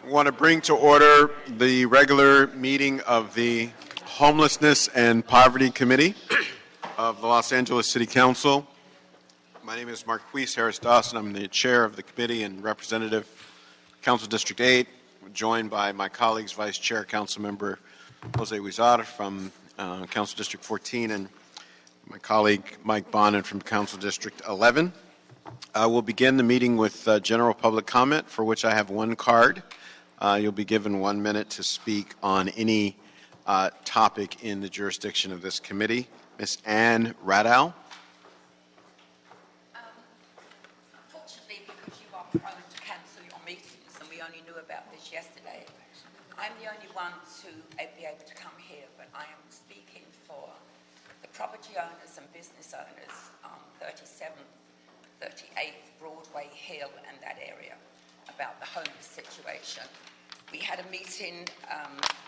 want to bring to order the regular meeting of the Homelessness and Poverty Committee of the Los Angeles City Council. My name is Marquise Harris Dawson. I'm the chair of the committee and representative Council District 8. I'm joined by my colleagues, Vice Chair, Council Member Jose Huizar from Council District 14 and my colleague Mike Bonin from Council District 11. We'll begin the meeting with general public comment, for which I have one card. You'll be given 1 minute to speak on any topic in the jurisdiction of this committee. Ms. Ann Radow. Unfortunately, because you are prone to cancel your meetings, and we only knew about this yesterday, I'm the only one to be able to come here, but I am speaking for the property owners and business owners on 37th, 38th Broadway Hill and that area about the homeless situation. We had a meeting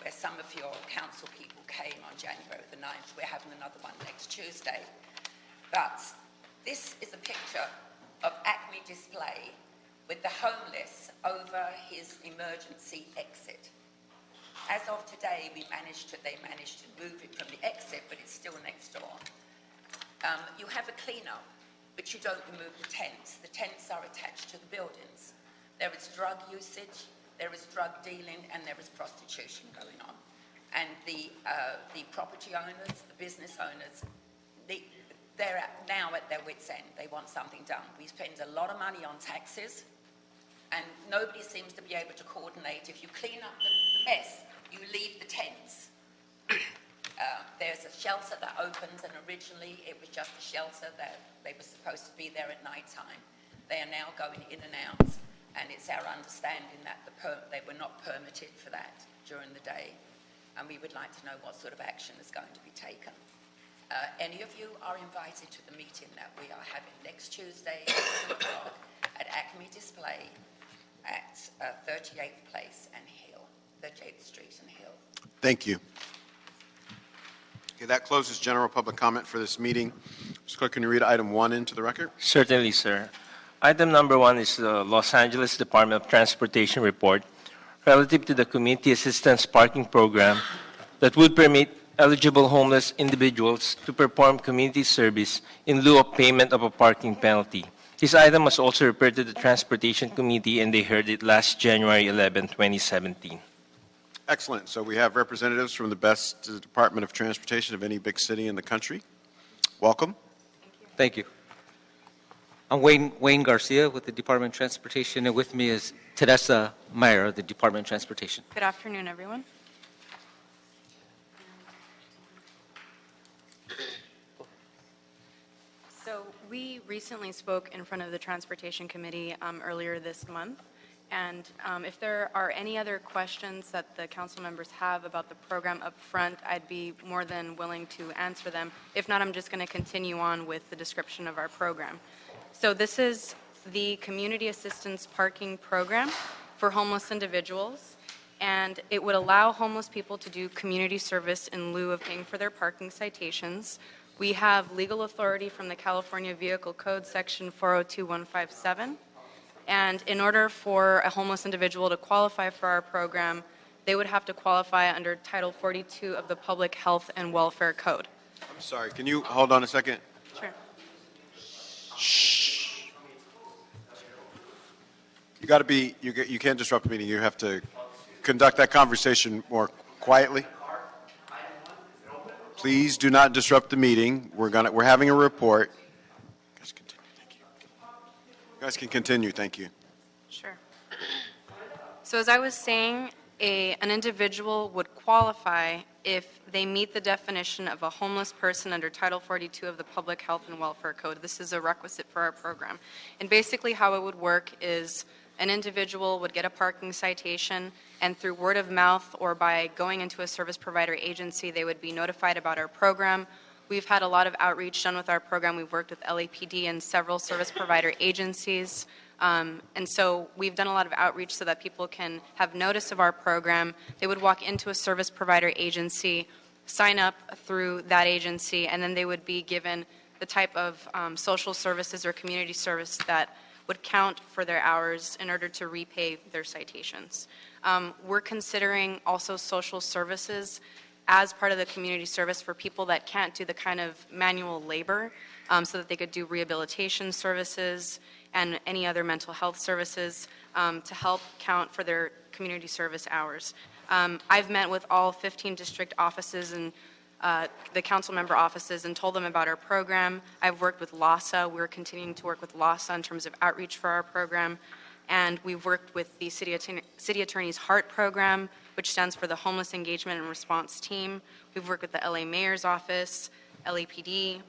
where some of your council people came on January the 9th. We're having another one next Tuesday. But this is a picture of Acme Display with the homeless over his emergency exit. As of today, they managed to move it from the exit, but it's still next door. You have a clean-up, but you don't remove the tents. The tents are attached to the buildings. There is drug usage, there is drug dealing, and there is prostitution going on. And the property owners, the business owners, they're now at their wits' end. They want something done. We spend a lot of money on taxes, and nobody seems to be able to coordinate. If you clean up the mess, you leave the tents. There's a shelter that opens, and originally it was just a shelter that they were supposed to be there at night time. They are now going in and out, and it's our understanding that they were not permitted for that during the day, and we would like to know what sort of action is going to be taken. Any of you are invited to the meeting that we are having next Tuesday at 2 o'clock at Acme Display at 38th Place and Hill, 38th Street and Hill. Thank you. Okay, that closes general public comment for this meeting. Mr. Clerk, can you read item 1 into the record? Certainly, sir. Item number 1 is the Los Angeles Department of Transportation report relative to the Community Assistance Parking Program that would permit eligible homeless individuals to perform community service in lieu of payment of a parking penalty. This item was also referred to the Transportation Committee, and they heard it last January 11, 2017. Excellent. So we have representatives from the best Department of Transportation of any big city in the country. Welcome. Thank you. I'm Wayne Garcia with the Department of Transportation, and with me is Teresa Meyer of the Department of Transportation. Good afternoon, everyone. So we recently spoke in front of the Transportation Committee earlier this month, and if there are any other questions that the council members have about the program up front, I'd be more than willing to answer them. If not, I'm just going to continue on with the description of our program. So this is the Community Assistance Parking Program for homeless individuals, and it would allow homeless people to do community service in lieu of paying for their parking citations. We have legal authority from the California Vehicle Code, Section 402157, and in order for a homeless individual to qualify for our program, they would have to qualify under Title 42 of the Public Health and Welfare Code. I'm sorry, can you hold on a second? Sure. Shh. You got to be, you can't disrupt the meeting. You have to conduct that conversation more quietly. Please do not disrupt the meeting. We're having a report. You guys continue. Thank you. You guys can continue. Thank you. Sure. So as I was saying, an individual would qualify if they meet the definition of a homeless person under Title 42 of the Public Health and Welfare Code. This is a requisite for our program. And basically how it would work is an individual would get a parking citation, and through word of mouth or by going into a service provider agency, they would be notified about our program. We've had a lot of outreach done with our program. We've worked with LAPD and several service provider agencies. And so we've done a lot of outreach so that people can have notice of our program. They would walk into a service provider agency, sign up through that agency, and then they would be given the type of social services or community service that would count for their hours in order to repay their citations. We're considering also social services as part of the community service for people that can't do the kind of manual labor, so that they could do rehabilitation services and any other mental health services to help count for their community service hours. I've met with all 15 district offices and the council member offices and told them about our program. I've worked with LASA. We're continuing to work with LASA in terms of outreach for our program. And we've worked with the City Attorney's HEART program, which stands for the Homeless Engagement and Response Team. We've worked with the LA Mayor's Office, LAPD,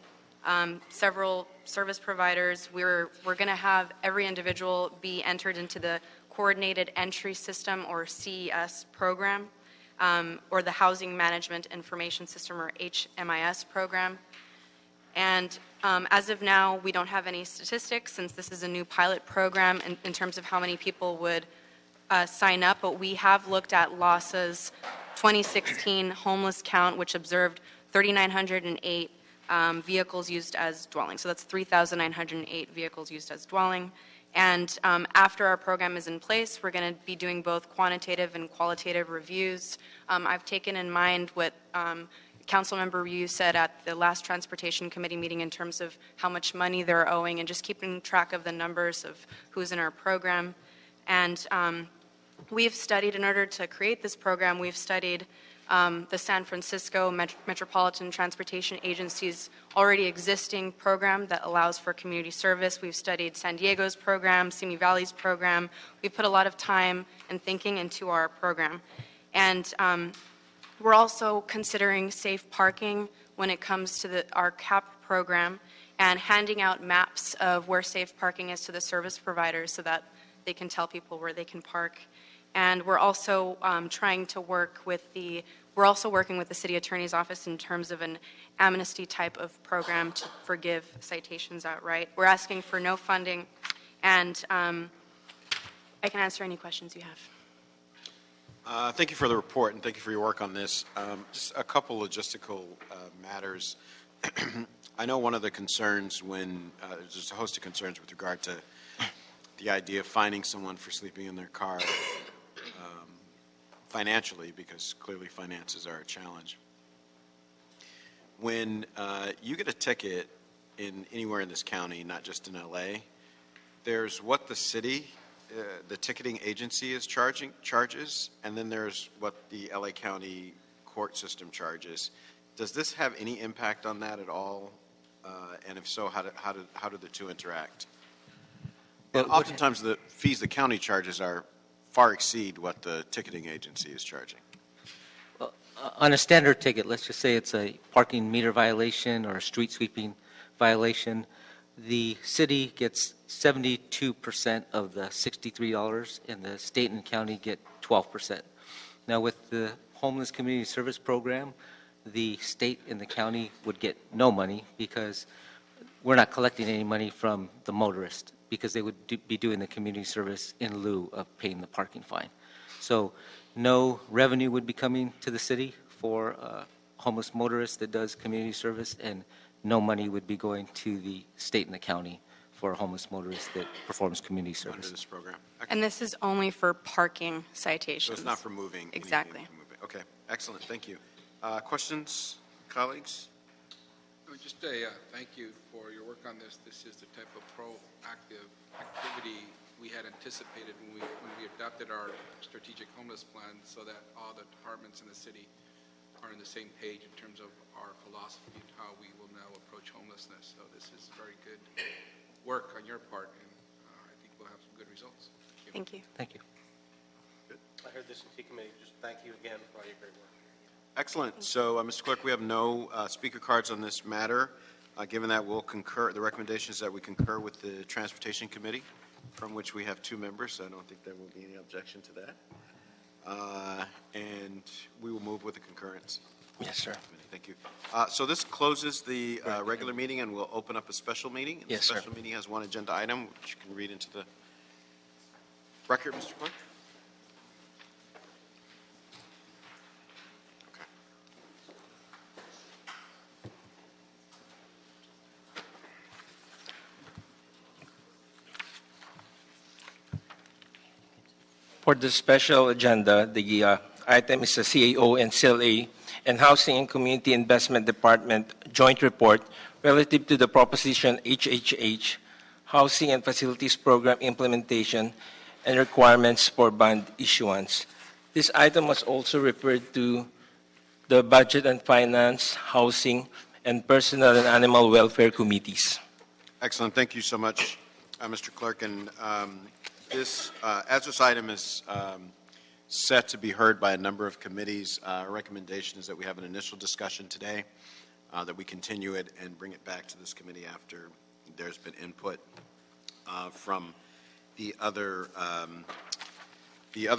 several service providers. We're going to have every individual be entered into the Coordinated Entry System, or CES program, or the Housing Management Information System, or HMIS program. And as of now, we don't have any statistics since this is a new pilot program in terms of how many people would sign up, but we have looked at LASA's 2016 homeless count, which observed 3,908 vehicles used as dwelling. So that's 3,908 vehicles used as dwelling. And after our program is in place, we're going to be doing both quantitative and qualitative reviews. I've taken in mind what Councilmember Ryu said at the last Transportation Committee meeting in terms of how much money they're owing and just keeping track of the numbers of who's in our program. And we've studied, in order to create this program, we've studied the San Francisco Metropolitan Transportation Agency's already existing program that allows for community service. We've studied San Diego's program, Simi Valley's program. We've put a lot of time and thinking into our program. And we're also considering safe parking when it comes to our CAP program and handing out maps of where safe parking is to the service providers so that they can tell people where they can park. And we're also we're also working with the City Attorney's Office in terms of an amnesty type of program to forgive citations outright. We're asking for no funding, and I can answer any questions you have. Thank you for the report, and thank you for your work on this. Just a couple logistical matters. I know one of the concerns there's just a host of concerns with regard to the idea of fining someone for sleeping in their car financially, because clearly finances are a challenge. When you get a ticket anywhere in this county, not just in LA, there's what the city, the ticketing agency is charges, and then there's what the LA County court system charges. Does this have any impact on that at all? And if so, how do the two interact? And oftentimes the fees the county charges far exceed what the ticketing agency is charging. Well, on a standard ticket, let's just say it's a parking meter violation or a street sweeping violation, the city gets 72% of the $63, and the state and county get 12%. Now, with the Homeless Community Service Program, the state and the county would get no money because we're not collecting any money from the motorist, because they would be doing the community service in lieu of paying the parking fine. So no revenue would be coming to the city for a homeless motorist that does community service, and no money would be going to the state and the county for a homeless motorist that performs community service. Under this program. And this is only for parking citations. So it's not for moving. Exactly. Anything for moving. Okay, excellent, thank you. Questions, colleagues? Just thank you for your work on this. This is the type of proactive activity we had anticipated when we adopted our strategic homeless plan, so that all the departments in the city are on the same page in terms of our philosophy and how we will now approach homelessness. So this is very good work on your part, and I think we'll have some good results. Thank you. Thank you. I heard this in T committee. Just thank you again for all your great work. Excellent. So, Mr. Clerk, we have no speaker cards on this matter. Given that, we'll concur. The recommendation is that we concur with the Transportation Committee, from which we have 2 members, so I don't think there will be any objection to that. And we will move with the concurrence. Yes, sir. Thank you. So this closes the regular meeting, and we'll open up a special meeting. Yes, sir. The special meeting has one agenda item, which you can read into the record, Mr. Clerk. For the special agenda, the item is the CAO and CLA and Housing and Community Investment Department joint report relative to the proposition HHH, Housing and Facilities Program implementation and requirements for bond issuance. This item was also referred to the Budget and Finance, Housing, and Personal and Animal Welfare Committees. Excellent. Thank you so much, Mr. Clerk. And as this item is set to be heard by a number of committees, our recommendation is that we have an initial discussion today, that we continue it and bring it back to this committee after there's been input from the other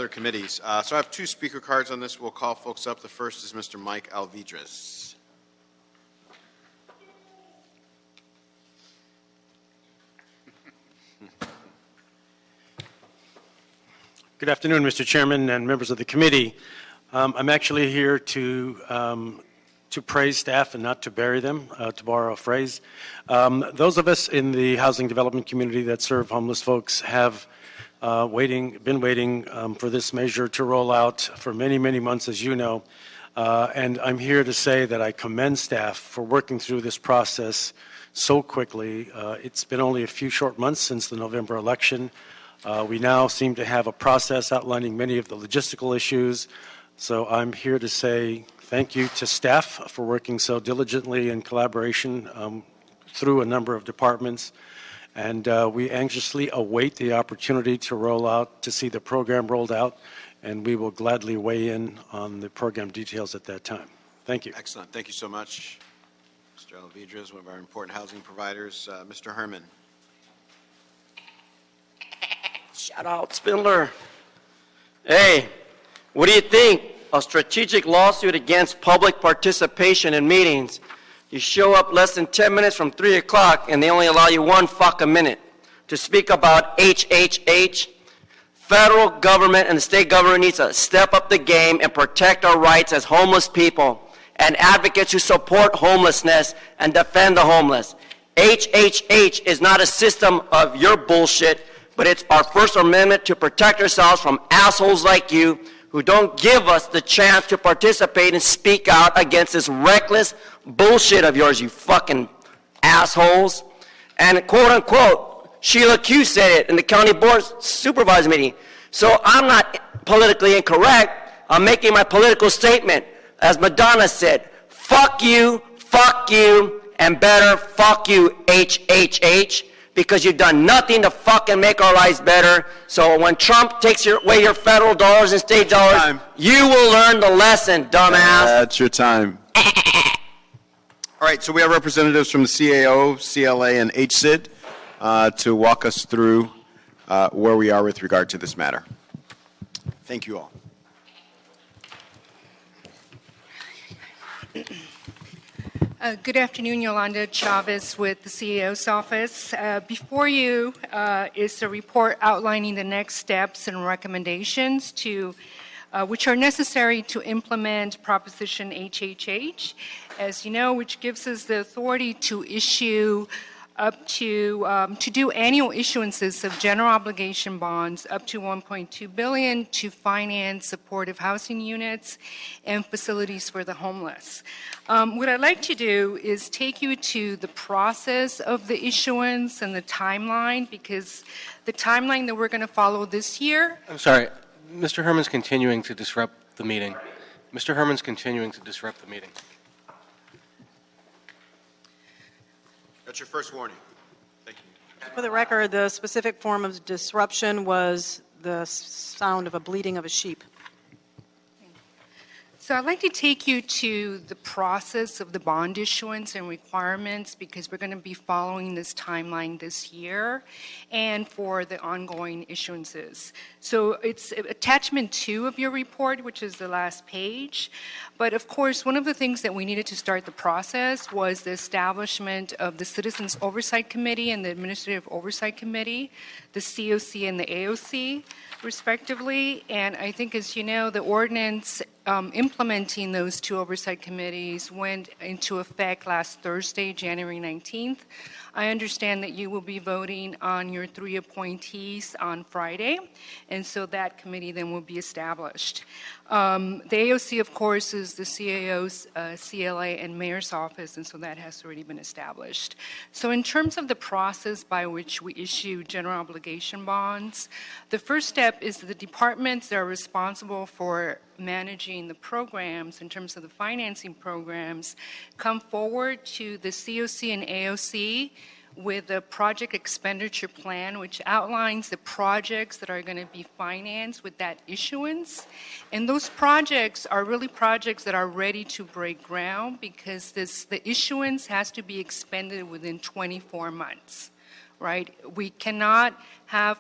committees. So I have two speaker cards on this. We'll call folks up. The first is Mr. Mike Alvidrez. Good afternoon, Mr. Chairman and members of the committee. I'm actually here to praise staff and not to bury them, to borrow a phrase. Those of us in the housing development community that serve homeless folks have been waiting for this measure to roll out for many, many months, as you know. And I'm here to say that I commend staff for working through this process so quickly. It's been only a few short months since the November election. We now seem to have a process outlining many of the logistical issues. So I'm here to say thank you to staff for working so diligently in collaboration through a number of departments. And we anxiously await the opportunity to see the program rolled out, and we will gladly weigh in on the program details at that time. Thank you. Excellent. Thank you so much, Mr. Alvidrez, one of our important housing providers. Mr. Herman. Shout out, Spindler. Hey, what do you think? A strategic lawsuit against public participation in meetings. You show up less than 10 minutes from 3 o'clock and they only allow you one fucking minute to speak about HHH. Federal government and the state government needs to step up the game and protect our rights as homeless people and advocates who support homelessness and defend the homeless. HHH is not a system of your bullshit, but it's our First Amendment to protect ourselves from assholes like you who don't give us the chance to participate and speak out against this reckless bullshit of yours, you fucking assholes. And quote unquote, Sheila Q said it in the county board supervisor meeting. So I'm not politically incorrect. I'm making my political statement. As Madonna said, fuck you, and better fuck you, HHH. Because you've done nothing to fucking make our lives better. So when Trump takes away your federal dollars and state dollars, you will learn the lesson, dumbass. That's your time. All right, so we have representatives from the CAO, CLA, and HSID to walk us through where we are with regard to this matter. Thank you all. Good afternoon, Yolanda Chavez with the CAO's office. Before you is a report outlining the next steps and recommendations which are necessary to implement Proposition HHH, as you know, which gives us the authority to issue to do annual issuances of general obligation bonds up to $1.2 billion to finance supportive housing units and facilities for the homeless. What I'd like to do is take you to the process of the issuance and the timeline, because the timeline that we're going to follow this year. I'm sorry. Mr. Herman's continuing to disrupt the meeting. Mr. Herman's continuing to disrupt the meeting. That's your first warning. Thank you. For the record, the specific form of disruption was the sound of a bleating of a sheep. So I'd like to take you to the process of the bond issuance and requirements, because we're going to be following this timeline this year and for the ongoing issuances. So it's attachment 2 of your report, which is the last page. But of course, one of the things that we needed to start the process was the establishment of the Citizens Oversight Committee and the Administrative Oversight Committee, the COC and the AOC, respectively. And I think, as you know, the ordinance implementing those two oversight committees went into effect last Thursday, January 19th. I understand that you will be voting on your 3 appointees on Friday, and so that committee then will be established. The AOC, of course, is the CAO's CLA and mayor's office, and so that has already been established. So in terms of the process by which we issue general obligation bonds, the first step is the departments that are responsible for managing the programs in terms of the financing programs come forward to the COC and AOC with a project expenditure plan which outlines the projects that are going to be financed with that issuance. And those projects are really projects that are ready to break ground because the issuance has to be expended within 24 months. Right? We cannot have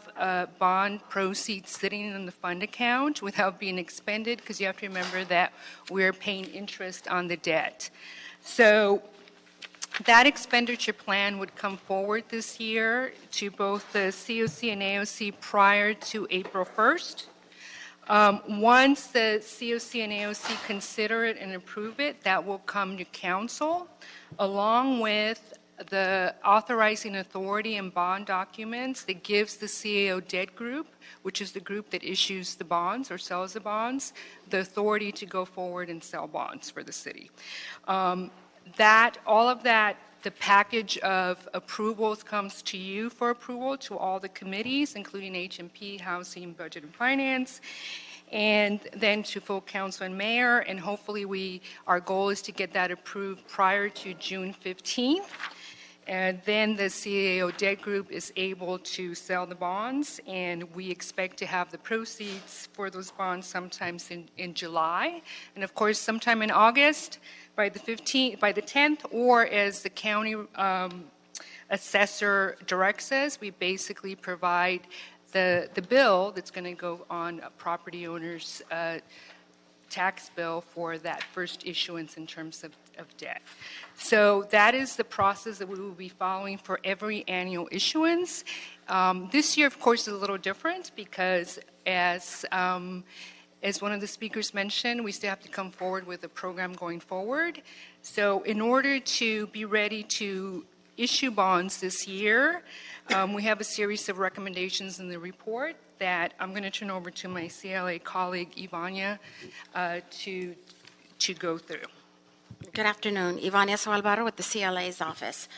bond proceeds sitting in the fund account without being expended because you have to remember that we're paying interest on the debt. So that expenditure plan would come forward this year to both the COC and AOC prior to April 1st. Once the COC and AOC consider it and approve it, that will come to council along with the authorizing authority and bond documents that gives the CAO debt group, which is the group that issues the bonds or sells the bonds, the authority to go forward and sell bonds for the city. All of that, the package of approvals comes to you for approval to all the committees, including H&P, Housing, Budget and Finance, and then to full council and mayor, and hopefully our goal is to get that approved prior to June 15th. And then the CAO debt group is able to sell the bonds, and we expect to have the proceeds for those bonds sometimes in July. And of course, sometime in August, by the 10th, or as the county assessor directs us, we basically provide the bill that's going to go on a property owner's tax bill for that first issuance in terms of debt. So that is the process that we will be following for every annual issuance. This year, of course, is a little different because as one of the speakers mentioned, we still have to come forward with a program going forward. So in order to be ready to issue bonds this year, we have a series of recommendations in the report that I'm going to turn over to my CLA colleague, Ivania, to go through. Good afternoon. Ivania Soalvaro with the CLA's office.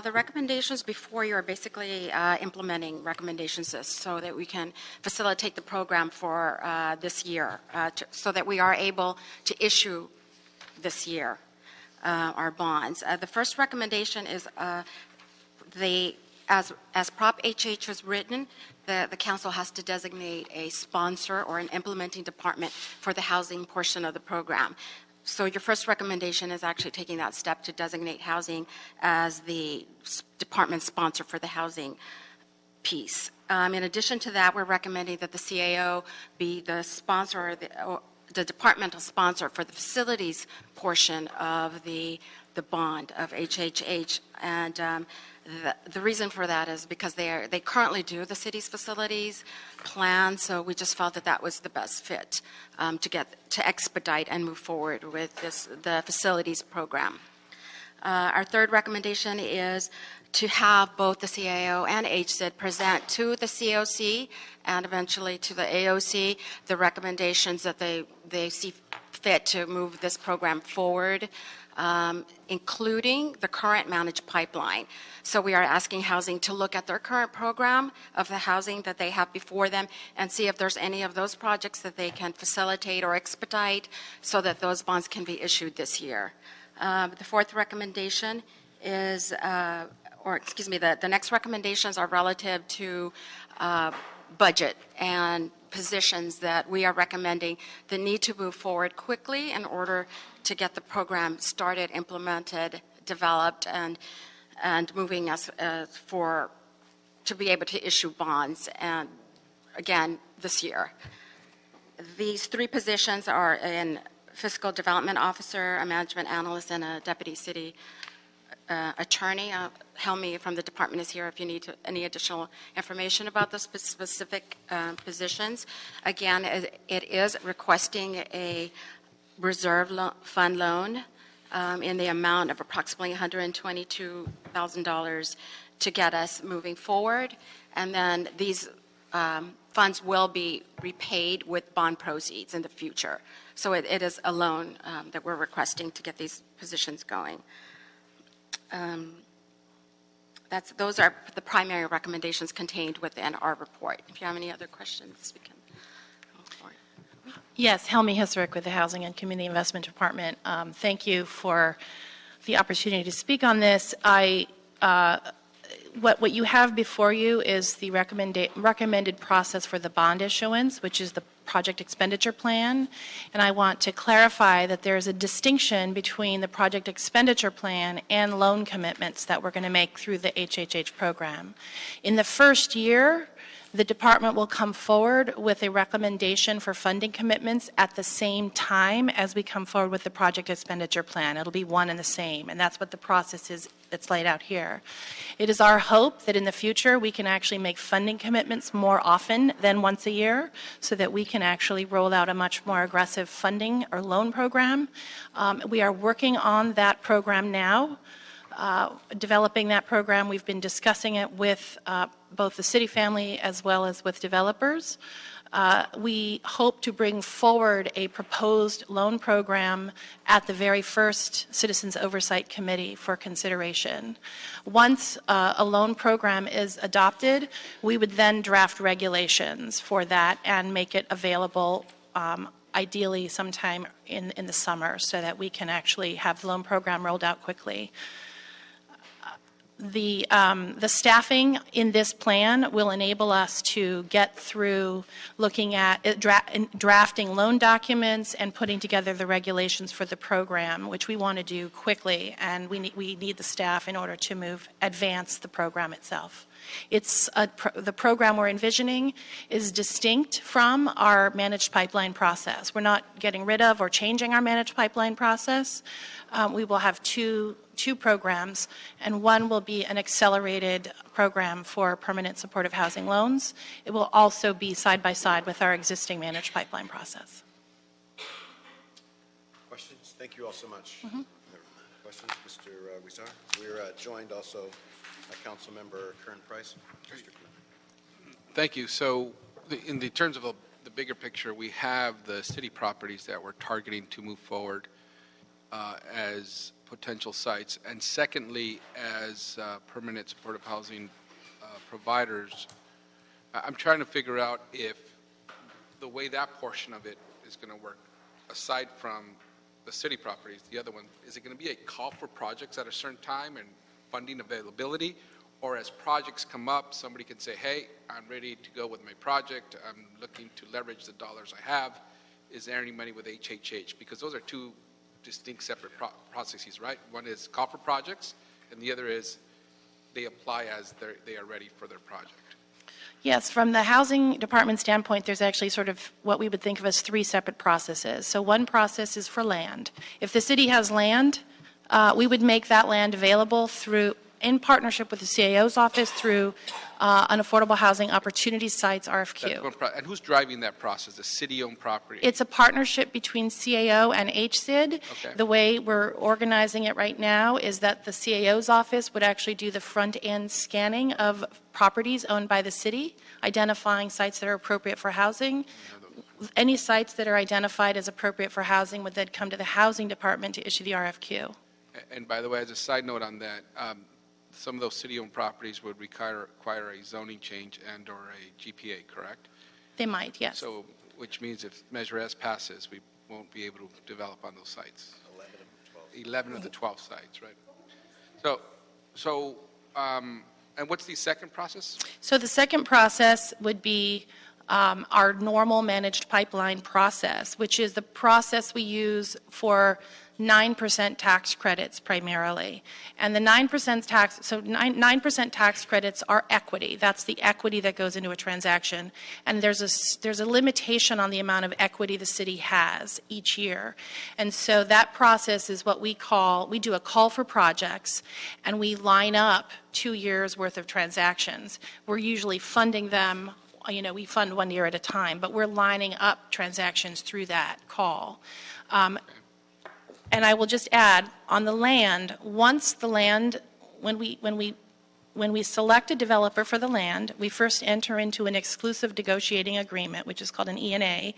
The recommendations before you are basically implementing recommendations so that we can facilitate the program for this year, so that we are able to issue this year our bonds. The first recommendation is as Prop HH is written, the council has to designate a sponsor or an implementing department for the housing portion of the program. So your first recommendation is actually taking that step to designate housing as the department sponsor for the housing piece. In addition to that, we're recommending that the CAO be the sponsor, the departmental sponsor for the facilities portion of the bond of HHH. And the reason for that is because they currently do the city's facilities plan, so we just felt that was the best fit to expedite and move forward with the facilities program. Our third recommendation is to have both the CAO and HSID present to the COC and eventually to the AOC the recommendations that they see fit to move this program forward, including the current managed pipeline. So we are asking housing to look at their current program of the housing that they have before them and see if there's any of those projects that they can facilitate or expedite so that those bonds can be issued this year. The fourth recommendation is, the next recommendations are relative to budget and positions that we are recommending that need to move forward quickly in order to get the program started, implemented, developed, and moving us to be able to issue bonds, and again, this year. These three positions are in fiscal development officer, a management analyst, and a deputy city attorney. Helmi from the department is here if you need any additional information about those specific positions. Again, it is requesting a reserve fund loan in the amount of approximately $122,000 to get us moving forward. And then these funds will be repaid with bond proceeds in the future. So it is a loan that we're requesting to get these positions going. Those are the primary recommendations contained within our report. If you have any other questions, we can go for it. Yes, Helmi Hisserick with the Housing and Community Investment Department. Thank you for the opportunity to speak on this. What you have before you is the recommended process for the bond issuance, which is the project expenditure plan. And I want to clarify that there is a distinction between the project expenditure plan and loan commitments that we're going to make through the HHH program. In the first year, the department will come forward with a recommendation for funding commitments at the same time as we come forward with the project expenditure plan. It'll be one and the same, and that's what the process is that's laid out here. It is our hope that in the future we can actually make funding commitments more often than once a year so that we can actually roll out a much more aggressive funding or loan program. We are working on that program now. Developing that program, we've been discussing it with both the city family as well as with developers. We hope to bring forward a proposed loan program at the very first Citizens Oversight Committee for consideration. Once a loan program is adopted, we would then draft regulations for that and make it available ideally sometime in the summer so that we can actually have the loan program rolled out quickly. The staffing in this plan will enable us to get through looking at drafting loan documents and putting together the regulations for the program, which we want to do quickly, and we need the staff in order to advance the program itself. The program we're envisioning is distinct from our managed pipeline process. We're not getting rid of or changing our managed pipeline process. We will have two programs, and one will be an accelerated program for permanent supportive housing loans. It will also be side by side with our existing managed pipeline process. Questions? Thank you all so much. Questions, Mr. Huizar? We're joined also by Councilmember Kern Price. Mr. Kern. Thank you. So in the terms of the bigger picture, we have the city properties that we're targeting to move forward as potential sites, and secondly, as permanent supportive housing providers. I'm trying to figure out if the way that portion of it is going to work, aside from the city properties, the other one, is it going to be a call for projects at a certain time and funding availability, or as projects come up, somebody can say, hey, I'm ready to go with my project, I'm looking to leverage the dollars I have, is there any money with HHH? Because those are two distinct separate processes, right? One is call for projects, and the other is they apply as they are ready for their project. Yes, from the housing department standpoint, there's actually sort of what we would think of as three separate processes. So one process is for land. If the city has land, we would make that land available in partnership with the CAO's office through an Affordable Housing Opportunity Sites RFQ. And who's driving that process? The city-owned property? It's a partnership between CAO and HCID. Okay. The way we're organizing it right now is that the CAO's office would actually do the front-end scanning of properties owned by the city, identifying sites that are appropriate for housing. Any sites that are identified as appropriate for housing would then come to the housing department to issue the RFQ. And by the way, as a side note on that, some of those city-owned properties would require a zoning change and or a GPA, correct? They might, yes. So, which means if Measure S passes, we won't be able to develop on those sites. 11 of the 12 sites, right? So, and what's the second process? So the second process would be our normal managed pipeline process, which is the process we use for 9% tax credits primarily. And the 9% tax, so 9% tax credits are equity. That's the equity that goes into a transaction. And there's a limitation on the amount of equity the city has each year. And so that process is what we do a call for projects, and we line up 2 years worth of transactions. We're usually funding them we fund 1 year at a time, but we're lining up transactions through that call. And I will just add, on the land, once the land, when we select a developer for the land, we first enter into an exclusive negotiating agreement, which is called an E&A.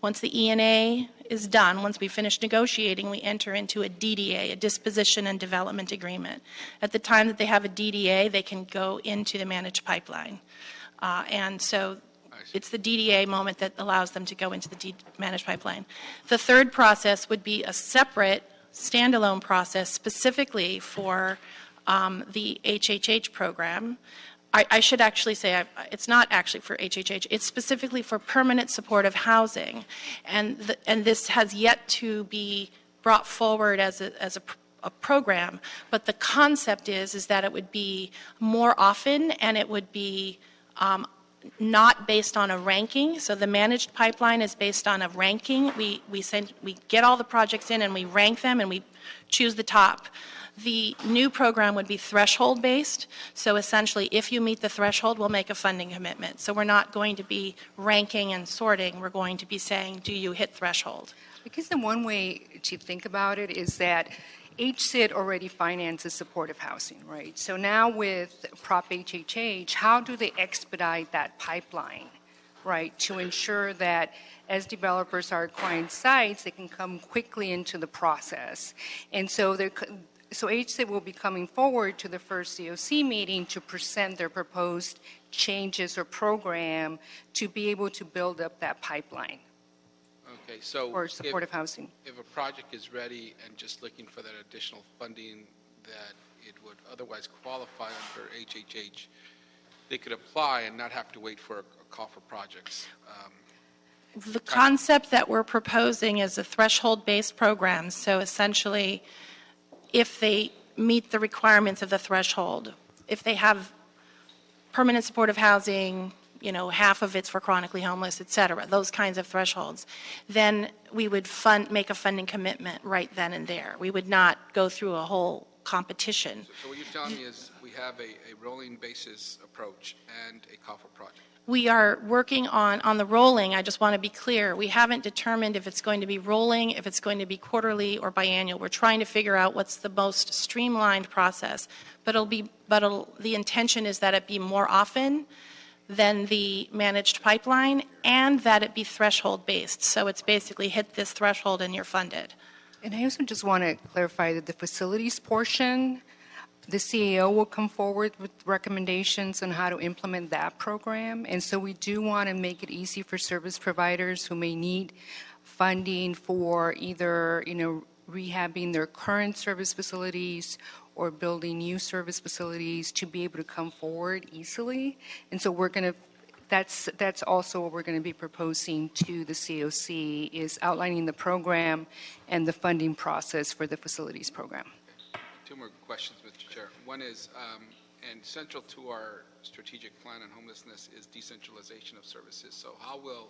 Once the E&A is done, once we finish negotiating, we enter into a DDA, a disposition and development agreement. At the time that they have a DDA, they can go into the managed pipeline. And so it's the DDA moment that allows them to go into the managed pipeline. The third process would be a separate standalone process specifically for the HHH program. I should actually say it's not actually for HHH. It's specifically for permanent supportive housing, and this has yet to be brought forward as a program. But the concept is that it would be more often, and it would be not based on a ranking. So the managed pipeline is based on a ranking. We get all the projects in and we rank them and we choose the top. The new program would be threshold based. So essentially, if you meet the threshold, we'll make a funding commitment. So we're not going to be ranking and sorting. We're going to be saying, do you hit threshold? I guess the one way to think about it is that HSID already finances supportive housing, right? So now with Prop HHH, how do they expedite that pipeline, right, to ensure that as developers are acquiring sites, they can come quickly into the process? And so HSID will be coming forward to the first COC meeting to present their proposed changes or program to be able to build up that pipeline. Okay, so for supportive housing. If a project is ready and just looking for that additional funding that it would otherwise qualify under HHH, they could apply and not have to wait for a call for projects. The concept that we're proposing is a threshold-based program. So essentially, if they meet the requirements of the threshold, if they have permanent supportive housing, half of it's for chronically homeless, et cetera, those kinds of thresholds, then we would make a funding commitment right then and there. We would not go through a whole competition. So what you're telling me is we have a rolling basis approach and a call for project. We are working on the rolling. I just want to be clear. We haven't determined if it's going to be rolling, if it's going to be quarterly or biannual. We're trying to figure out what's the most streamlined process. But the intention is that it be more often than the managed pipeline, and that it be threshold based. So it's basically hit this threshold and you're funded. And I also just want to clarify that the facilities portion, the CAO will come forward with recommendations on how to implement that program. And so we do want to make it easy for service providers who may need funding for either, rehabbing their current service facilities or building new service facilities to be able to come forward easily. And so that's also what we're going to be proposing to the COC, is outlining the program and the funding process for the facilities program. Two more questions, Mr. Chair. One is, and central to our strategic plan on homelessness is decentralization of services. So how will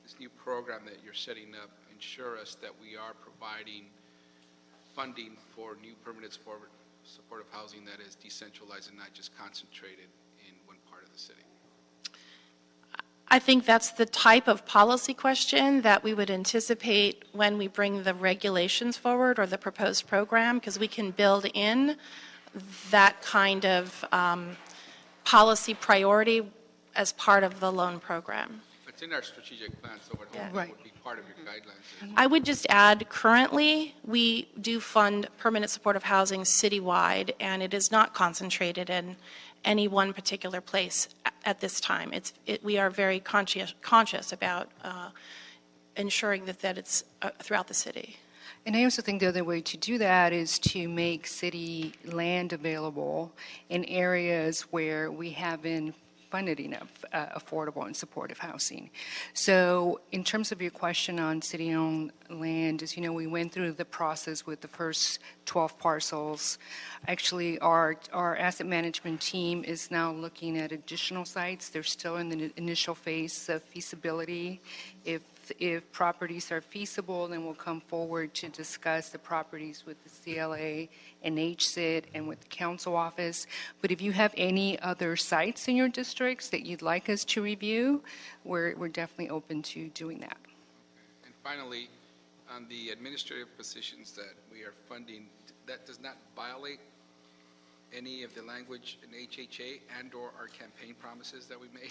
this new program that you're setting up ensure us that we are providing funding for new permanent supportive housing that is decentralized and not just concentrated in one part of the city? I think that's the type of policy question that we would anticipate when we bring the regulations forward or the proposed program, because we can build in that kind of policy priority as part of the loan program. It's in our strategic plan, so it would be part of your guidelines. I would just add, currently, we do fund permanent supportive housing citywide, and it is not concentrated in any one particular place at this time. We are very conscious about ensuring that it's throughout the city. And I also think the other way to do that is to make city land available in areas where we haven't funded enough affordable and supportive housing. So in terms of your question on city-owned land, as you know, we went through the process with the first 12 parcels. Actually, our asset management team is now looking at additional sites. They're still in the initial phase of feasibility. If if properties are feasible, then we'll come forward to discuss the properties with the CLA and HSID and with the council office. But if you have any other sites in your districts that you'd like us to review, we're definitely open to doing that. And finally, on the administrative positions that we are funding, that does not violate any of the language in HHA and/or our campaign promises that we made?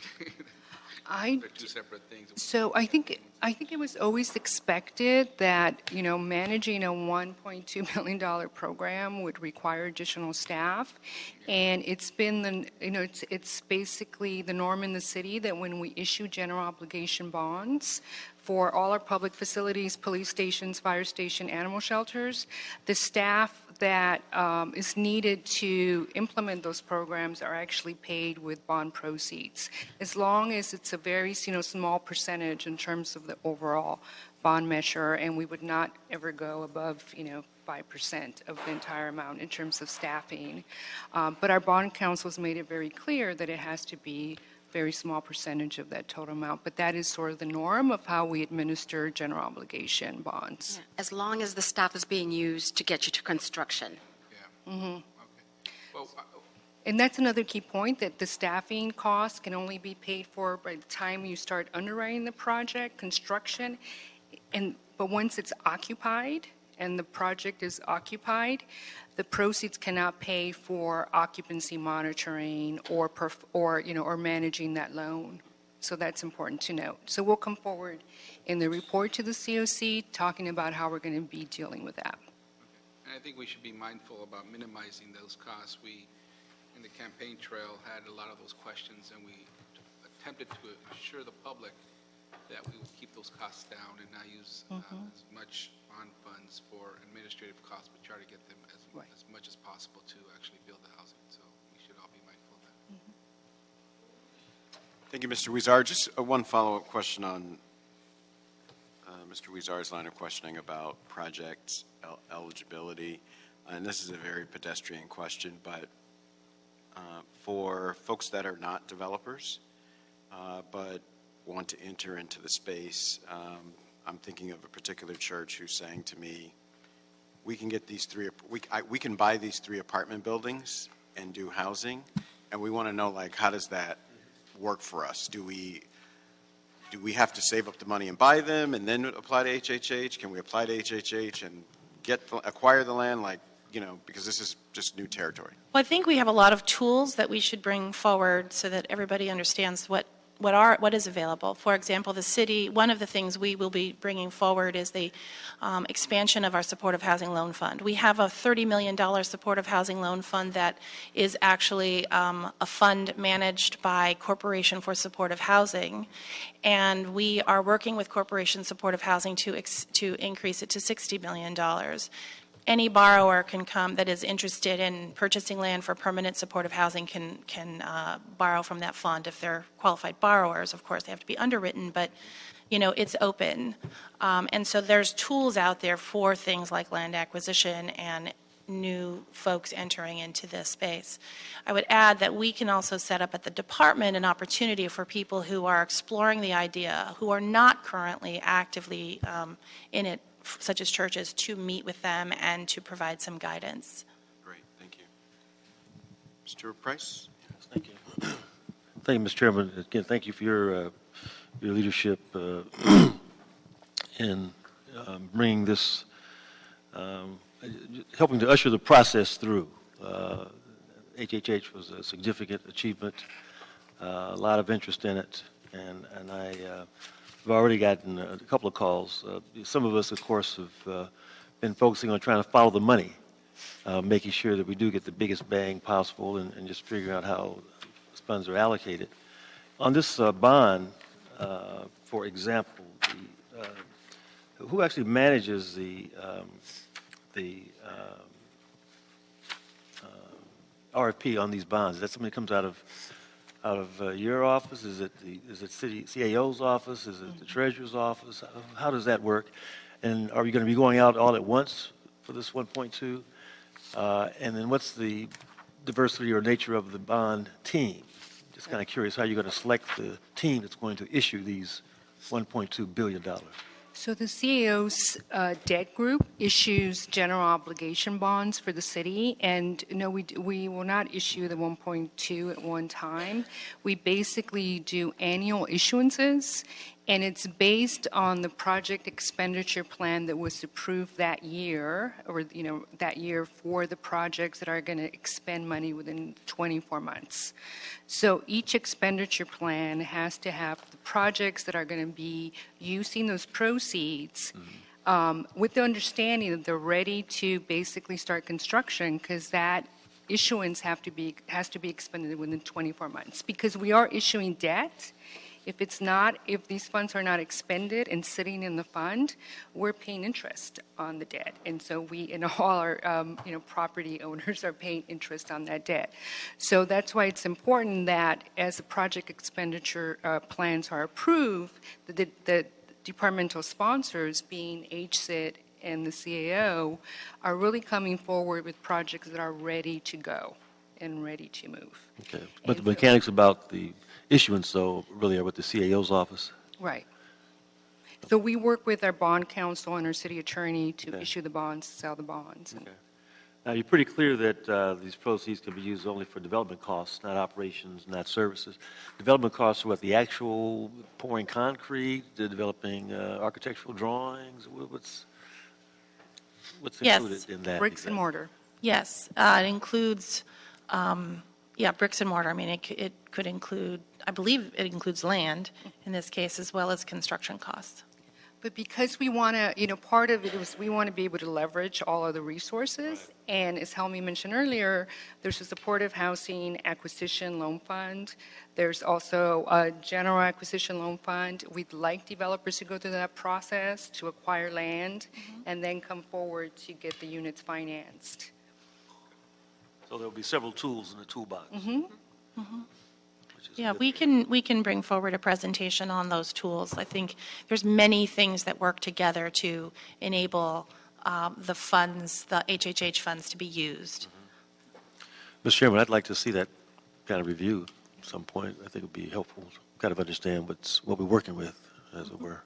They're two separate things. So I think it was always expected that, managing a $1.2 million program would require additional staff. And it's been it's basically the norm in the city that when we issue general obligation bonds for all our public facilities, police stations, fire station, animal shelters, the staff that is needed to implement those programs are actually paid with bond proceeds, as long as it's a very small percentage in terms of the overall bond measure, and we would not ever go above 5% of the entire amount in terms of staffing. But our bond council has made it very clear that it has to be very small percentage of that total amount, but that is sort of the norm of how we administer general obligation bonds. Yeah. As long as the staff is being used to get you to construction. Yeah. Okay. Well, And that's another key point, that the staffing costs can only be paid for by the time you start underwriting the project, construction, but once it's occupied and the project is occupied, the proceeds cannot pay for occupancy monitoring or managing that loan. So that's important to note. So we'll come forward in the report to the COC talking about how we're going to be dealing with that. and I think we should be mindful about minimizing those costs. We, in the campaign trail, had a lot of those questions, and we attempted to assure the public that we would keep those costs down and not use as much bond funds for administrative costs, but try to get them as much as possible to actually build the housing. So we should all be mindful of that. Thank you, Mr. Huizar. Just one follow-up question on Mr. Huizar's line of questioning about project eligibility. And this is a very pedestrian question, but for folks that are not developers, but want to enter into the space, I'm thinking of a particular church who's saying to me, we can get these we can buy these 3 apartment buildings and do housing, and we want to know, like, how does that work for us? Do we have to save up the money and buy them and then apply to HHH? Can we apply to HHH and acquire the land, because this is just new territory? Well, I think we have a lot of tools that we should bring forward so that everybody understands what is available. For example, the city, one of the things we will be bringing forward is the expansion of our supportive housing loan fund. We have a $30 million supportive housing loan fund that is actually a fund managed by Corporation for Supportive Housing, and we are working with Corporation Supportive Housing to increase it to $60 million. Any borrower can come that is interested in purchasing land for permanent supportive housing can borrow from that fund if they're qualified borrowers. Of course, they have to be underwritten, but it's open. And so there's tools out there for things like land acquisition and new folks entering into this space. I would add that we can also set up at the department an opportunity for people who are exploring the idea, who are not currently actively in it, such as churches, to meet with them and to provide some guidance. Great, thank you. Mr. Price? Yes, thank you. Thank you, Mr. Chairman. Again, thank you for your leadership in bringing this, helping to usher the process through. HHH was a significant achievement, a lot of interest in it, and I've already gotten a couple of calls. Some of us, of course, have been focusing on trying to follow the money, making sure that we do get the biggest bang possible and just figuring out how funds are allocated. On this bond, for example, who actually manages the RFP on these bonds? Is that something that comes out of your office? Is it city CAO's office? Is it the treasurer's office? How does that work? And are we going to be going out all at once for this 1.2? And then what's the diversity or nature of the bond team? Just kind of curious how you're going to select the team that's going to issue these $1.2 billion? So the CAO's debt group issues general obligation bonds for the city, and no, we will not issue the 1.2 at one time. We basically do annual issuances, and it's based on the project expenditure plan that was approved that year, or that year for the projects that are going to expend money within 24 months. So each expenditure plan has to have the projects that are going to be using those proceeds with the understanding that they're ready to basically start construction, because that issuance has to be expended within 24 months. Because we are issuing debt, if these funds are not expended and sitting in the fund, we're paying interest on the debt, and so all our property owners are paying interest on that debt. So that's why it's important that as the project expenditure plans are approved, the departmental sponsors, being HCIT and the CAO, are really coming forward with projects that are ready to go and ready to move. Okay. But the mechanics about the issuance, though, really are with the CAO's office? Right. So we work with our bond counsel and our city attorney to Okay. issue the bonds, sell the bonds. Okay. Now, you're pretty clear that these proceeds can be used only for development costs, not operations, not services. Development costs are what, the actual pouring concrete, the developing architectural drawings? What's Yes. included in that? Bricks and mortar. Yes, it includes, bricks and mortar. I mean, it could include, I believe it includes land in this case, as well as construction costs. But because we want to, part of it is we want to be able to leverage all of the resources. And as Helmi mentioned earlier, there's a supportive housing acquisition loan fund. There's also a general acquisition loan fund. We'd like developers to go through that process to acquire land and then come forward to get the units financed. So there'll be several tools in the toolbox. Yeah, we can bring forward a presentation on those tools. I think there's many things that work together to enable the funds, the HHH funds, to be used. Mr. Chairman, I'd like to see that kind of review at some point. I think it would be helpful to kind of understand what we're working with, as it were.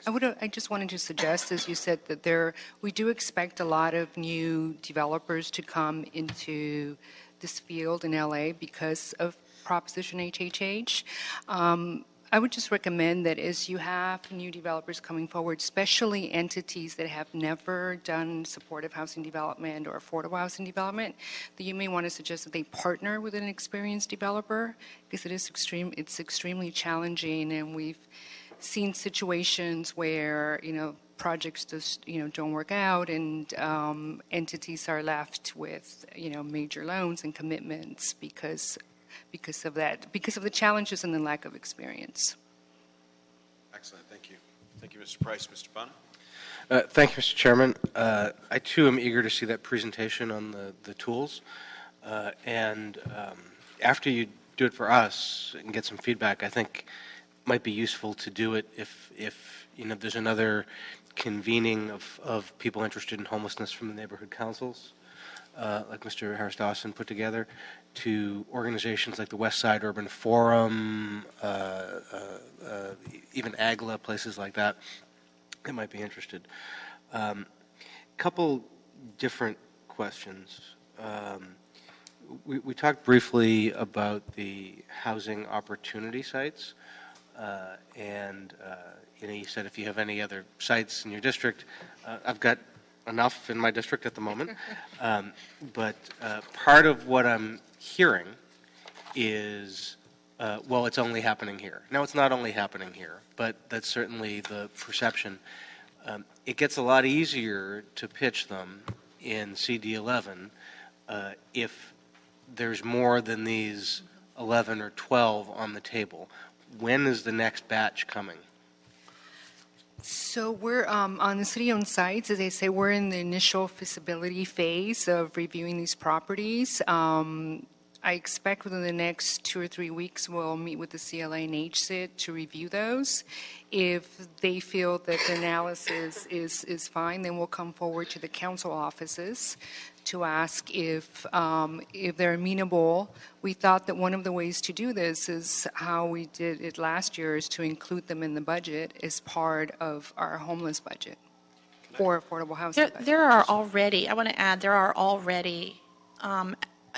I just wanted to suggest, as you said, that we do expect a lot of new developers to come into this field in LA because of Proposition HHH. I would just recommend that as you have new developers coming forward, especially entities that have never done supportive housing development or affordable housing development, that you may want to suggest that they partner with an experienced developer, because it's extremely challenging, and we've seen situations where projects just don't work out, and entities are left with major loans and commitments because of the challenges and the lack of experience. Excellent, thank you. Thank you, Mr. Price. Mr. Bonner? Thank you, Mr. Chairman. I too am eager to see that presentation on the tools, and after you do it for us and get some feedback, I think it might be useful to do it if there's another convening of people interested in homelessness from the neighborhood councils, like Mr. Harris Dawson put together, to organizations like the West Side Urban Forum, even AGLA, places like that might be interested. Couple different questions. We talked briefly about the housing opportunity sites, and you said if you have any other sites in your district, I've got enough in my district at the moment. But part of what I'm hearing is, it's only happening here. Now, it's not only happening here, but that's certainly the perception. It gets a lot easier to pitch them in CD11 if there's more than these 11 or 12 on the table. When is the next batch coming? So we're on the city-owned sites, as I say, we're in the initial feasibility phase of reviewing these properties. I expect within the next 2 or 3 weeks we'll meet with the CLA and HCIT to review those. If they feel that the analysis is fine, then we'll come forward to the council offices to ask if they're amenable. We thought that one of the ways to do this is how we did it last year, is to include them in the budget as part of our homeless budget or affordable housing budget. There are already, I want to add, there are already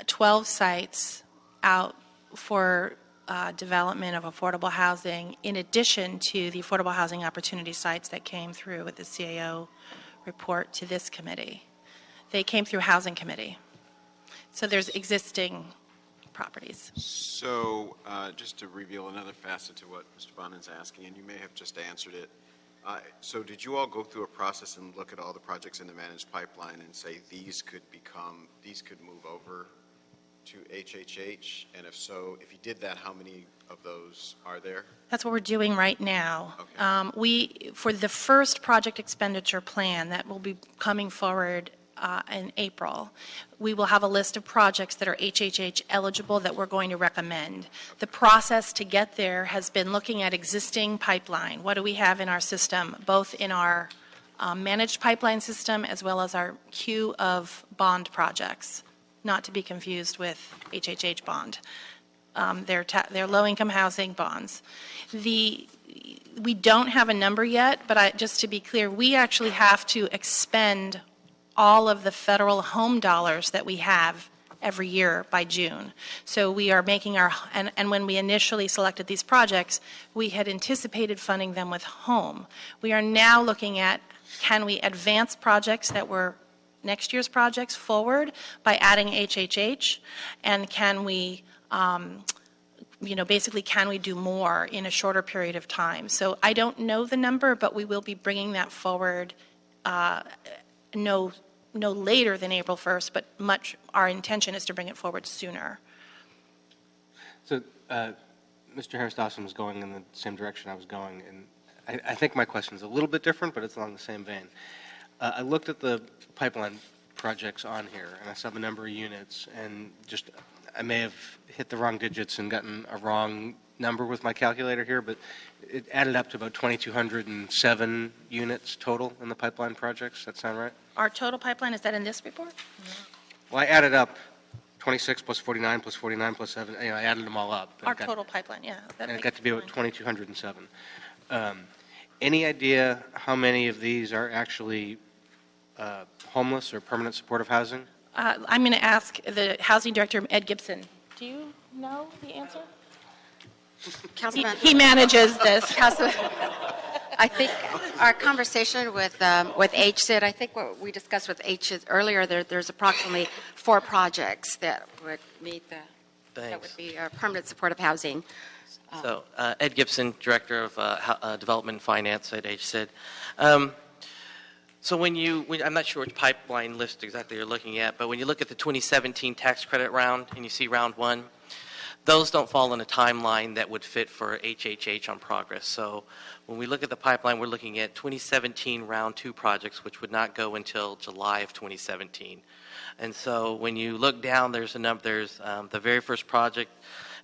12 sites out for development of affordable housing, in addition to the affordable housing opportunity sites that came through with the CAO report to this committee. They came through Housing Committee. So there's existing properties. So just to reveal another facet to what Mr. Bonin's asking, and you may have just answered it. So did you all go through a process and look at all the projects in the managed pipeline and say these could move over to HHH? And if so, if you did that, how many of those are there? That's what we're doing right now. Okay. For the first project expenditure plan that will be coming forward in April, we will have a list of projects that are HHH eligible that we're going to recommend. The process to get there has been looking at existing pipeline. What do we have in our system, both in our managed pipeline system as well as our queue of bond projects, not to be confused with HHH bond. They're low-income housing bonds. We don't have a number yet, but just to be clear, we actually have to expend all of the federal home dollars that we have every year by June. So we are making and when we initially selected these projects, we had anticipated funding them with home. We are now looking at, can we advance projects that were next year's projects forward by adding HHH, and can we, basically, can we do more in a shorter period of time? So I don't know the number, but we will be bringing that forward no later than April 1st, but our intention is to bring it forward sooner. So Mr. Harris-Dawson was going in the same direction I was going, and I think my question is a little bit different, but it's along the same vein. I looked at the pipeline projects on here, and I saw the number of units, and I may have hit the wrong digits and gotten a wrong number with my calculator here, but it added up to about 2,207 units total in the pipeline projects. Does that sound right? Our total pipeline, is that in this report? Well, I added up 26 plus 49 plus 49 plus 7. I added them all up. Our total pipeline, yeah. And it got to be about 2,207. Any idea how many of these are actually homeless or permanent supportive housing? I'm going to ask the housing director, Ed Gibson. Do you know the answer? He manages this. I think our conversation with HSID, I think what we discussed with HSID earlier, there's approximately 4 projects that would meet that would be permanent supportive housing. So Ed Gibson, Director of Development and Finance at HSID. So I'm not sure which pipeline list exactly you're looking at, but when you look at the 2017 tax credit round and you see round 1, those don't fall in a timeline that would fit for HHH on progress. So when we look at the pipeline, we're looking at 2017 round 2 projects, which would not go until July of 2017. And so when you look down, there's a number. There's the very first project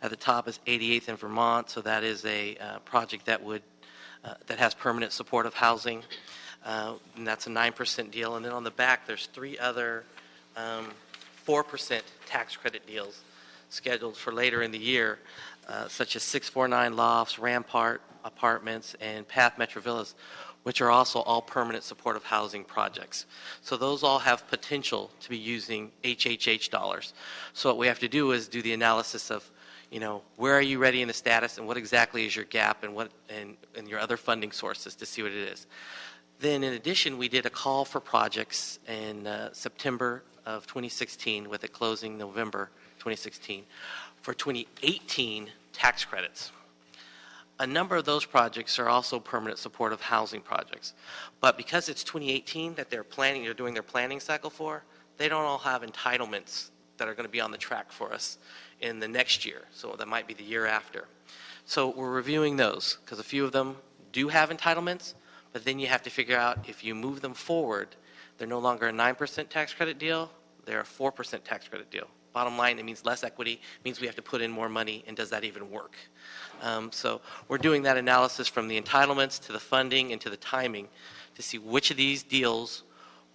at the top is 88th in Vermont. So that is a project that that has permanent supportive housing, and that's a 9% deal. And then on the back, there's 3 other 4% tax credit deals scheduled for later in the year, such as 649 Lofts, Rampart Apartments, and Path Metro Villas, which are also all permanent supportive housing projects. So those all have potential to be using HHH dollars. So what we have to do is do the analysis of, where are you ready in the status, and what exactly is your gap, and your other funding sources to see what it is. Then in addition, we did a call for projects in September of 2016 with it closing November 2016 for 2018 tax credits. A number of those projects are also permanent supportive housing projects. But because it's 2018 that they're doing their planning cycle for, they don't all have entitlements that are going to be on the track for us in the next year. So that might be the year after. So we're reviewing those because a few of them do have entitlements, but then you have to figure out if you move them forward, they're no longer a 9% tax credit deal, they're a 4% tax credit deal. Bottom line, it means less equity, means we have to put in more money, and does that even work? So we're doing that analysis from the entitlements to the funding and to the timing to see which of these deals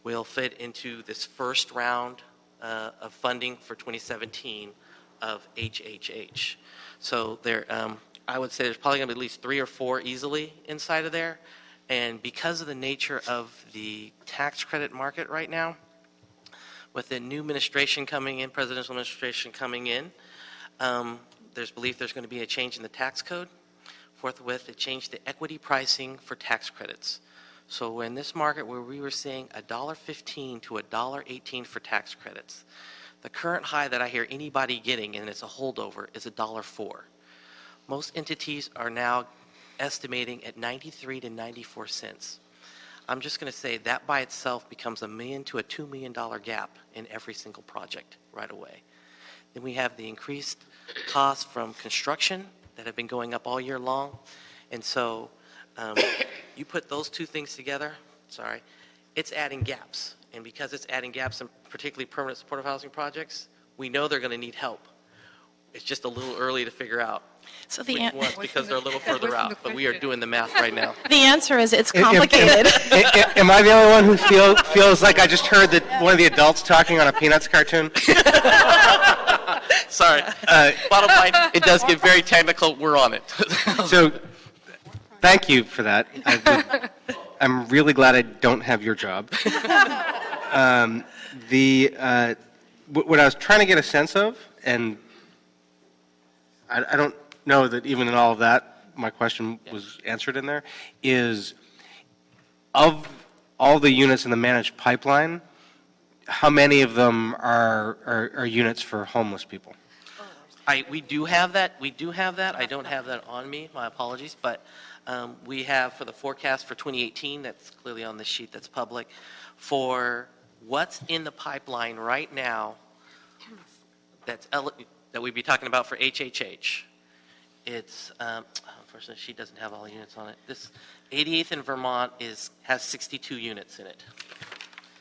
will fit into this first round of funding for 2017 of HHH. So there, I would say there's probably going to be at least 3 or 4 easily inside of there. And because of the nature of the tax credit market right now, with the new administration coming in, presidential administration coming in, there's belief there's going to be a change in the tax code. Forthwith, it changed the equity pricing for tax credits. So in this market where we were seeing $1.15 to $1.18 for tax credits, the current high that I hear anybody getting, and it's a holdover, is $1.04. Most entities are now estimating at 93 to 94 cents. I'm just going to say that by itself becomes $1 million to a $2 million gap in every single project right away. Then we have the increased costs from construction that have been going up all year long. And so you put those two things together, it's adding gaps. And because it's adding gaps in particularly permanent supportive housing projects, we know they're going to need help. It's just a little early to figure out. So which ones, because they're a little further out, but we are doing the math right now. The answer is it's complicated. Am I the only one who feels like I just heard that one of the adults talking on a Peanuts cartoon? Sorry. Bottom line, it does get very technical. We're on it. So, thank you for that. I'm really glad I don't have your job. What I was trying to get a sense of, and I don't know that even in all of that, my question was answered in there, is of all the units in the managed pipeline, how many of them are units for homeless people? We do have that. I don't have that on me. My apologies. But we have for the forecast for 2018, that's clearly on the sheet that's public, for what's in the pipeline right now that we'd be talking about for HHH. It's, unfortunately, she doesn't have all the units on it. This 88th in Vermont has 62 units in it.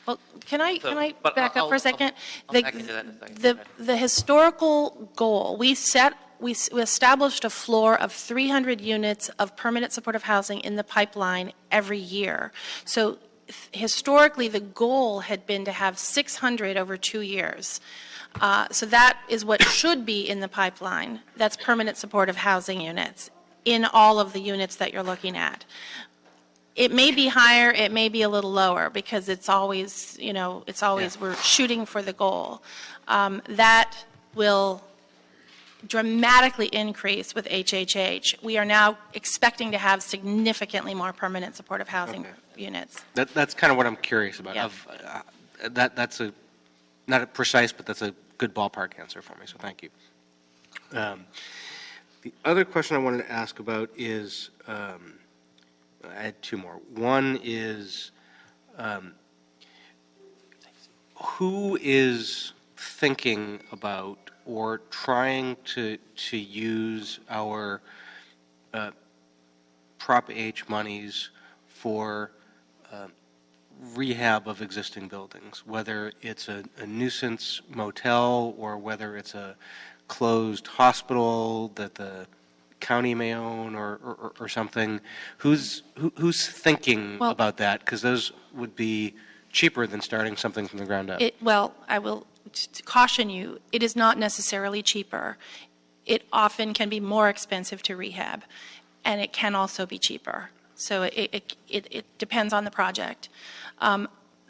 Well, can I back up for a second? I can do that in a second. The historical goal, we established a floor of 300 units of permanent supportive housing in the pipeline every year. So historically, the goal had been to have 600 over 2 years. So that is what should be in the pipeline. That's permanent supportive housing units in all of the units that you're looking at. It may be higher, it may be a little lower, because it's always, we're shooting for the goal. That will dramatically increase with HHH. We are now expecting to have significantly more permanent supportive housing units. That's kind of what I'm curious about. Yeah. That's not a precise, but that's a good ballpark answer for me, so thank you. The other question I wanted to ask about is, I had 2 more. One is, who is thinking about or trying to use our Prop H monies for rehab of existing buildings, whether it's a nuisance motel or whether it's a closed hospital that the county may own or something? Who's thinking about that? Because those would be cheaper than starting something from the ground up. Well, I will caution you, it is not necessarily cheaper. It often can be more expensive to rehab, and it can also be cheaper. So it depends on the project.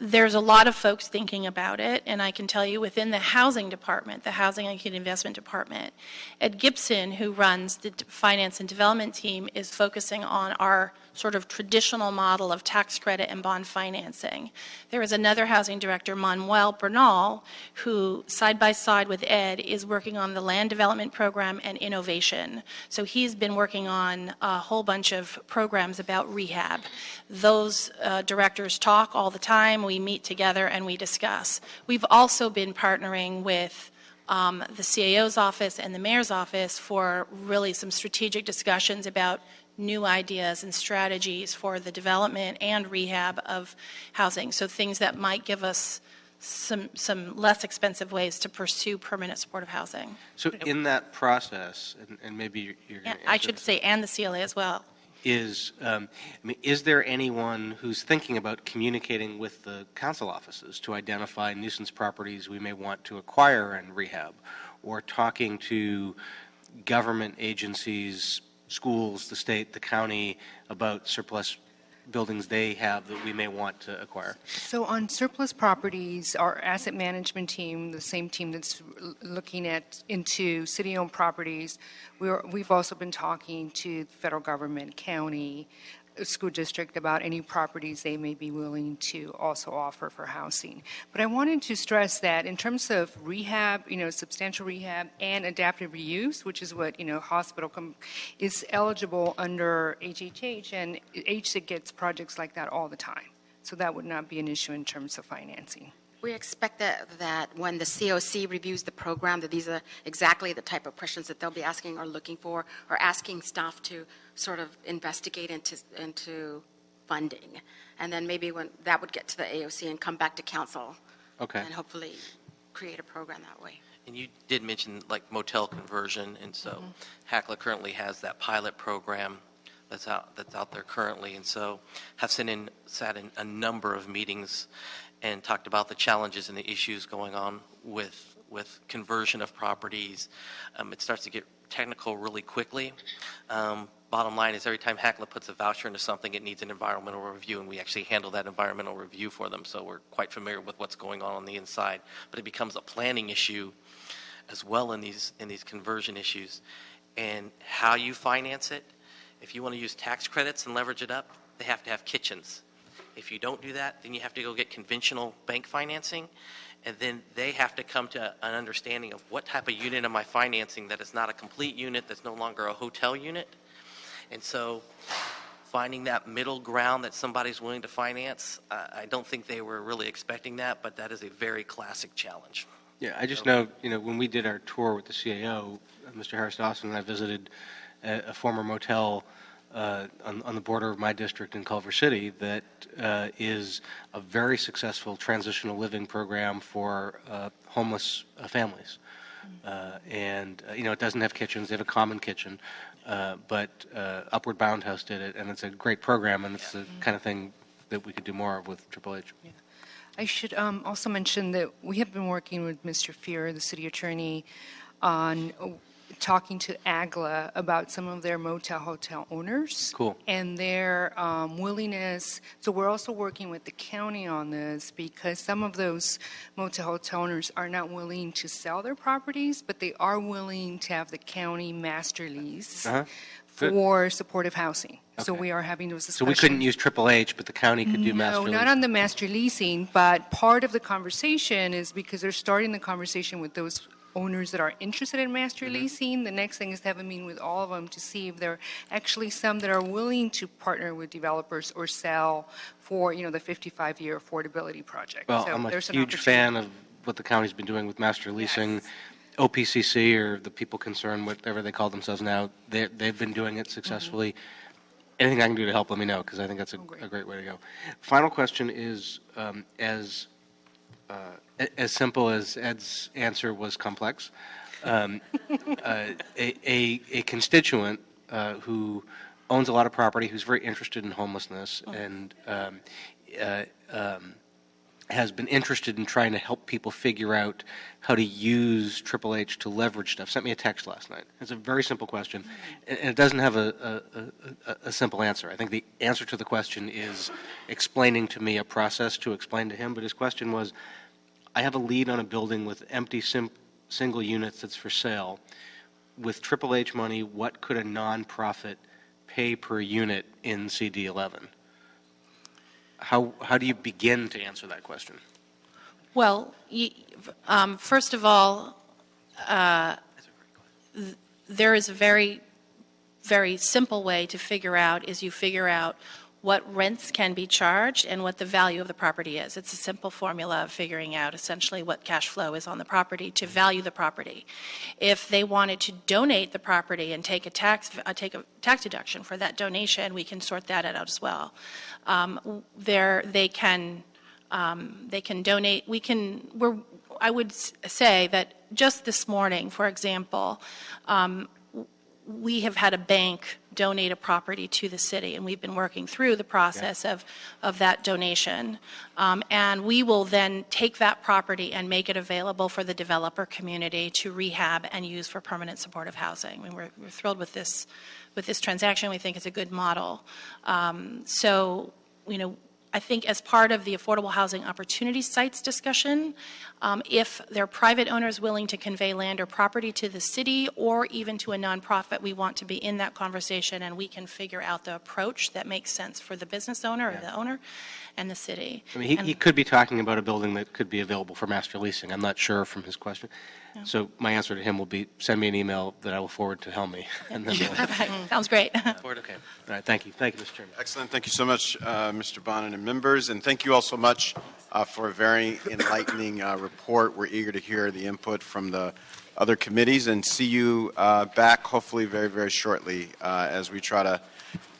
There's a lot of folks thinking about it, and I can tell you within the housing department, the Housing and Investment Department, Ed Gibson, who runs the finance and development team, is focusing on our sort of traditional model of tax credit and bond financing. There is another housing director, Manuel Bernal, who side by side with Ed is working on the land development program and innovation. So he's been working on a whole bunch of programs about rehab. Those directors talk all the time. We meet together and we discuss. We've also been partnering with the CAO's office and the mayor's office for really some strategic discussions about new ideas and strategies for the development and rehab of housing. So things that might give us some less expensive ways to pursue permanent supportive housing. So in that process, and maybe you're going to I should say, and the CLA as well. is, I mean, is there anyone who's thinking about communicating with the council offices to identify nuisance properties we may want to acquire and rehab, or talking to government agencies, schools, the state, the county, about surplus buildings they have that we may want to acquire? So on surplus properties, our asset management team, the same team that's looking into city-owned properties, we've also been talking to the federal government, county, school district about any properties they may be willing to also offer for housing. But I wanted to stress that in terms of rehab, substantial rehab and adaptive reuse, which is what, hospital is eligible under HHH, and HSIC gets projects like that all the time. So that would not be an issue in terms of financing. We expect that when the COC reviews the program, that these are exactly the type of questions that they'll be asking or looking for, or asking staff to sort of investigate into funding. And then maybe when that would get to the AOC and come back to council. Okay. And hopefully create a program that way. And you did mention like motel conversion, and so HACLA currently has that pilot program that's out there currently, and so have sat in a number of meetings and talked about the challenges and the issues going on with conversion of properties. It starts to get technical really quickly. Bottom line is every time HACLA puts a voucher into something, it needs an environmental review, and we actually handle that environmental review for them, so we're quite familiar with what's going on the inside. But it becomes a planning issue as well in these conversion issues. And how you finance it, if you want to use tax credits and leverage it up, they have to have kitchens. If you don't do that, then you have to go get conventional bank financing, and then they have to come to an understanding of what type of unit am I financing that is not a complete unit, that's no longer a hotel unit. And so finding that middle ground that somebody's willing to finance, I don't think they were really expecting that, but that is a very classic challenge. Yeah, I just know, when we did our tour with the CAO, Mr. Harris Dawson and I visited a former motel on the border of my district in Culver City that is a very successful transitional living program for homeless families. And it doesn't have kitchens. They have a common kitchen. But Upward Bound House did it, and it's a great program, and it's the kind of thing that we could do more of with Triple H. Yeah. I should also mention that we have been working with Mr. Fear, the city attorney, on talking to AGLA about some of their motel hotel owners. Cool. And their willingness. So we're also working with the county on this because some of those motel hotel owners are not willing to sell their properties, but they are willing to have the county master lease for supportive housing. Okay. So we are having those discussions. So we couldn't use Triple H, but the county could do master lease? No, not on the master leasing, but part of the conversation is because they're starting the conversation with those owners that are interested in master leasing. The next thing is to have a meeting with all of them to see if there are actually some that are willing to partner with developers or sell for, the 55-year affordability project. Well, so I'm a huge fan of what the county's been doing with master leasing. Yes. OPCC, or the people concerned, whatever they call themselves now, they've been doing it successfully. Anything I can do to help, let me know, because I think that's a great way to go. Final question is, as simple as Ed's answer was complex, a constituent who owns a lot of property, who's very interested in homelessness, and has been interested in trying to help people figure out how to use Triple H to leverage stuff, sent me a text last night. It's a very simple question, and it doesn't have a simple answer. I think the answer to the question is explaining to me a process to explain to him, but his question was, I have a lead on a building with empty single units that's for sale. With Triple H money, what could a nonprofit pay per unit in CD11? How do you begin to answer that question? Well, first of all, there is a very, very simple way to figure out what rents can be charged and what the value of the property is. It's a simple formula of figuring out essentially what cash flow is on the property to value the property. If they wanted to donate the property and take a tax deduction for that donation, we can sort that out as well. They can donate. I would say that just this morning, for example, we have had a bank donate a property to the city. And we've been working through the process of that donation. And we will then take that property and make it available for the developer community to rehab and use for permanent supportive housing. I mean, we're thrilled with this transaction. We think it's a good model. So, I think as part of the Affordable Housing Opportunity Sites discussion, if there are private owners willing to convey land or property to the city or even to a nonprofit, we want to be in that conversation, and we can figure out the approach that makes sense for the business owner or the owner and the city. I mean, he could be talking about a building that could be available for master leasing. I'm not sure from his question. Yeah. So my answer to him will be, send me an email that I will forward to Helmy. And then Sounds great. Okay. All right. Thank you. Thank you, Mr. Chairman. Excellent. Thank you so much, Mr. Bonin and members. And thank you all so much for a very enlightening report. We're eager to hear the input from the other committees and see you back hopefully very, very shortly as we try to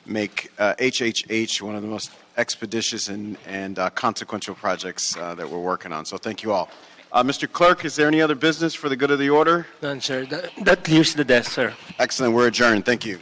make HHH one of the most expeditious and consequential projects that we're working on. So thank you all. Mr. Clerk, is there any other business for the good of the order? None, sir. That clears the desk, sir. Excellent. We're adjourned. Thank you.